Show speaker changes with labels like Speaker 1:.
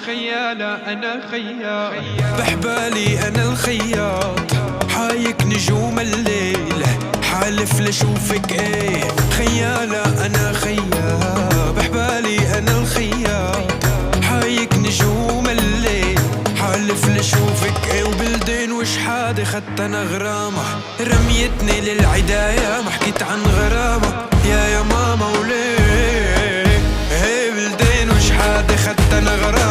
Speaker 1: خيالة أنا خيال،
Speaker 2: بحبالي أنا الخياط، حايك نجوم الليل، حالف لشوفك ايه خيالة أنا خيال. بحبالي أنا الخياط، حايك نجوم الليل، حالف لشوفك ايه. وبلدين وشحادة خدت أنا غرامة، رميتني للعداية ما حكيت عن غرامة يا ماما وليه. هي بلدين وشحادة خدت أنا غرامة،